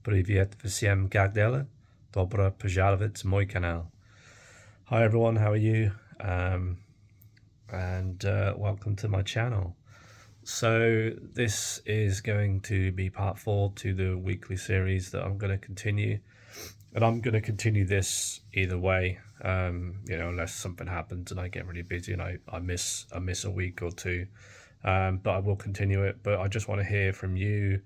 Привет всем, как дела? Добро пожаловать в мой канал. Hi everyone, how are you? And welcome to my channel. So this is going to be part 4 to the weekly series that I'm going to continue. And I'm going to continue this either way, unless something happens and I get really busy and I miss a week or two. But I will continue it. But I just want to hear from you.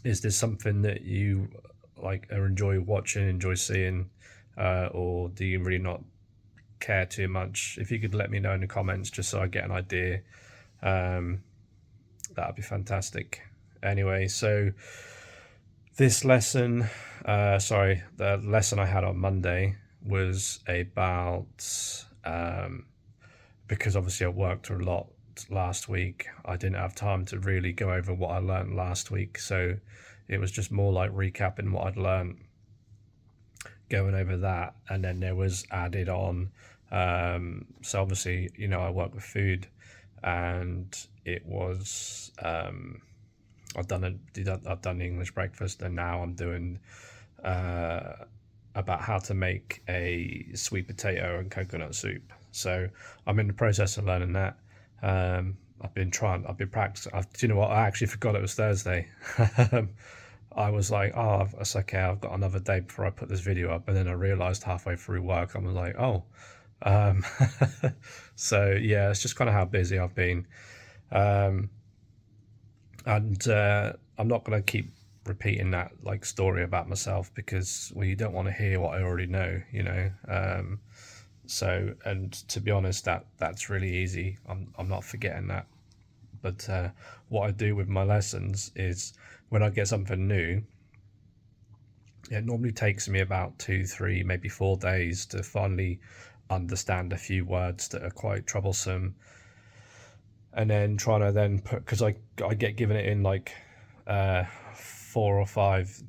Is this something that you like or enjoy watching, enjoy seeing, or do you really not care too much? If you could let me know in the comments just so I get an idea, that'd be fantastic. Anyway, so this lesson, the lesson I had on Monday was about, because obviously I worked a lot last week, I didn't have time to really go over what I learned last week, so it was just more like recapping what I'd learned, going over that, and then there was added on, so obviously, I work with food, and it was, I've done the English breakfast, and now I'm doing about how to make a sweet potato and coconut soup. So I'm in the process of learning that. I've been practicing. Do you know what? I actually forgot it was Thursday. I was like, oh, it's okay. I've got another day before I put this video up. And then I realized halfway through work, I was like, oh. So yeah, it's just kind of how busy I've been. And I'm not going to keep repeating that like story about myself because, well, you don't want to hear what I already know, so, and to be honest, that's really easy. I'm not forgetting that. But what I do with my lessons is when I get something new, it normally takes me about 2, 3, maybe 4 days to finally understand a few words that are quite troublesome. And then trying to then put, because I get given it in like 4 or 5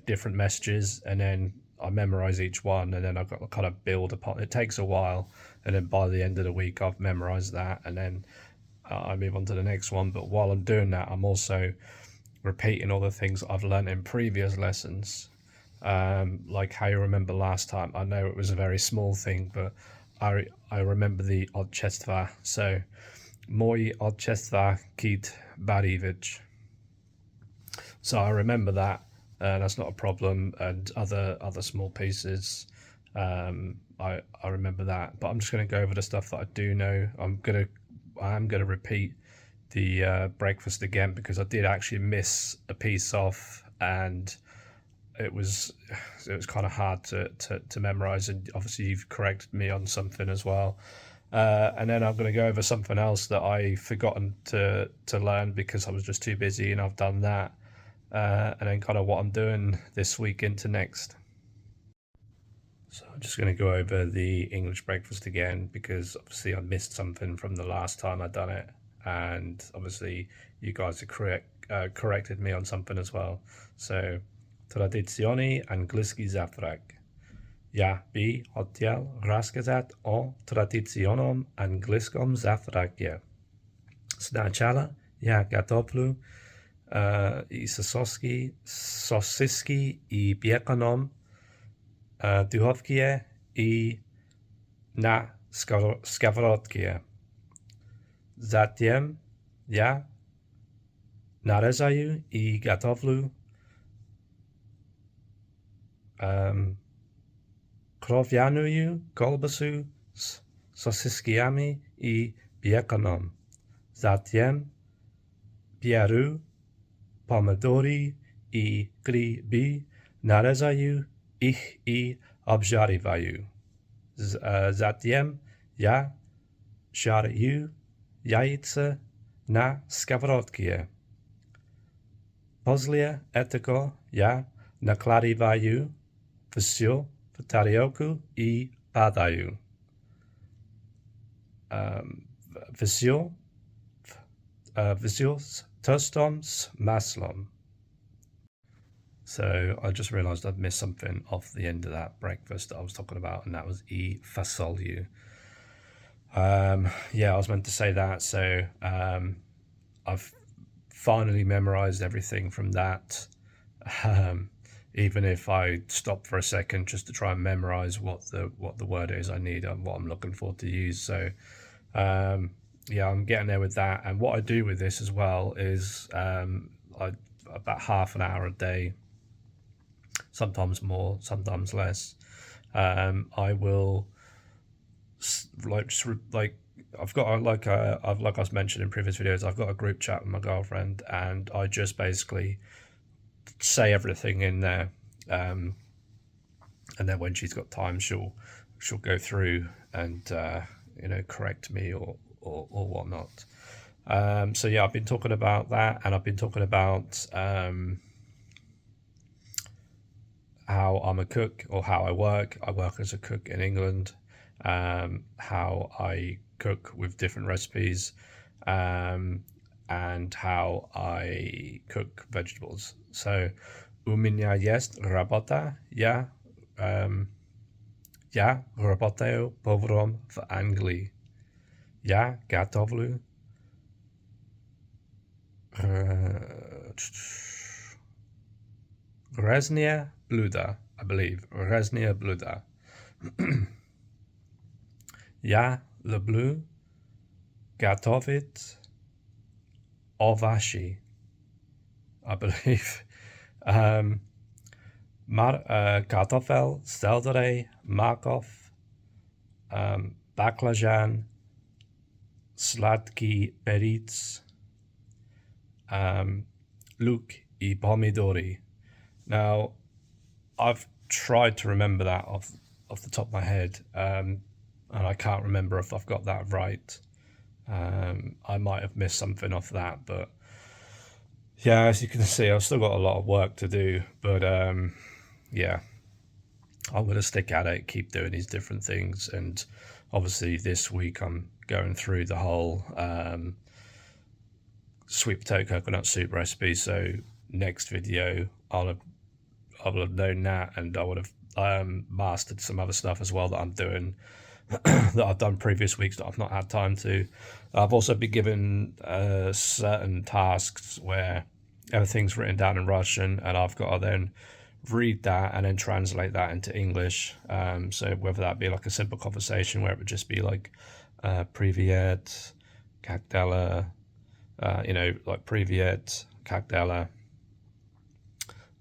different messages, and then I memorize each one, and then I've got to kind of build upon. It takes a while, and then by the end of the week I've memorized that, and then I move on to the next one. But while I'm doing that, I'm also repeating all the things I've learned in previous lessons, like how you remember last time. I know it was a very small thing, but I remember the odchestva. So moi odchestva kit barivich. So I remember that. That's not a problem, and other small pieces, I remember that. But I'm just going to go over the stuff that I do know. I'm gonna repeat the breakfast again because I did actually miss a piece off, and it was kind of hard to memorize. And obviously you've corrected me on something as well. And then I'm going to go over something else that I forgotten to learn because I was just too busy, and I've done that. And then kind of what I'm doing this week into next. So I'm just going to go over the English breakfast again because obviously I missed something from the last time I'd done it, and obviously you guys have corrected me on something as well. So tradizioni angielski zawrak. Ja by hotel rozkazat o tradycyjnym angielskim zawrakie. Sначала я готовлю и сосиски и беконом духовке и на сковородке. Затем я нарезаю и готовлю кровяную колбасу с сосисками и беконом. Затем беру помидоры и грибы, нарезаю их и обжариваю. Затем я жарю яйца на сковородке. После этого я накладываю все в тарелку и подаю. Все с тостом с маслом. So I just realised I'd missed something off the end of that breakfast that I was talking about, and that was e fasolio. Yeah, I was meant to say that. So I've finally memorized everything from that. Even if I stop for a second just to try and memorize what the word is I need and what I'm looking for to use. So yeah, I'm getting there with that. And what I do with this as well is about half an hour a day, sometimes more, sometimes less. I will like I've got like I was mentioned in previous videos, I've got a group chat with my girlfriend, and I just basically say everything in there, and then when she's got time, she'll go through and correct me or whatnot. So yeah, I've been talking about that, and I've been talking about how I'm a cook, or how I work. I work as a cook in England. How I cook with different recipes, and how I cook vegetables. So, u меня есть работа. Я работаю поваром в Англии. Я готовлю разные блюда, I believe. Разные блюда. Я люблю готовить овощи, I believe. Картофель, сельдерей, морковь, баклажан, сладкий перец, лук и помидоры. Now, I've tried to remember that off the top of my head, and I can't remember if I've got that right. I might have missed something off that, but yeah, as you can see, I've still got a lot of work to do, but yeah, I'm going to stick at it, keep doing these different things. And obviously this week I'm going through the whole sweet potato coconut soup recipe, so next video I would have known that, and I would have mastered some other stuff as well that I'm doing that I've done previous weeks that I've not had time to. I've also been given certain tasks where everything's written down in Russian, and I've got to then read that and then translate that into English. So whether that be like a simple conversation where it would just be like Привет, как дела, like Привет, как дела,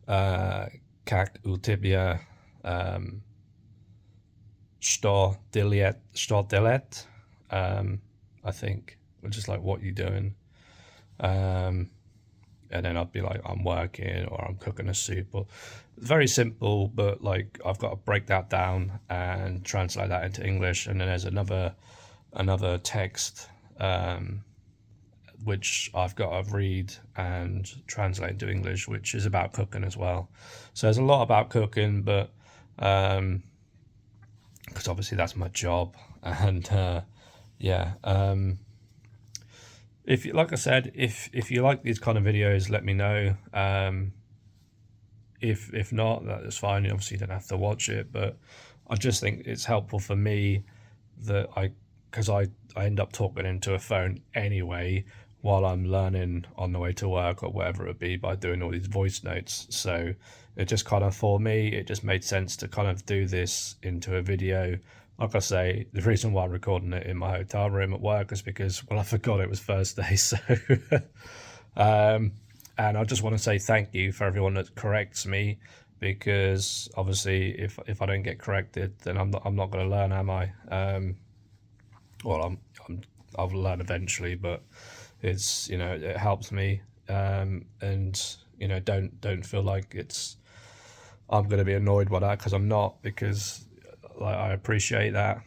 как у тебя, что делать, I think, which is like, what you doing? And then I'd be like, I'm working, or I'm cooking a soup, or very simple, but like I've got to break that down and translate that into English. And then there's another text which I've got to read and translate into English, which is about cooking as well. So there's a lot about cooking, but because obviously that's my job. And yeah, if you, like I said, if you like these kind of videos, let me know. If not, that's fine. Obviously you don't have to watch it, but I just think it's helpful for me that because I end up talking into a phone anyway while I'm learning on the way to work or whatever it would be, by doing all these voice notes. So it just kind of, for me, it just made sense to kind of do this into a video. Like I say, the reason why I'm recording it in my hotel room at work is because, well, I forgot it was Thursday. So and I just want to say thank you for everyone that corrects me, because obviously if I don't get corrected, then I'm not going to learn, am I? Well, I'll learn eventually, but it's, it helps me, and don't feel like I'm going to be annoyed by that, because I'm not, because like, I appreciate that.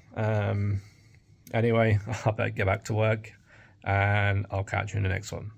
Anyway, I better get back to work, and I'll catch you in the next one.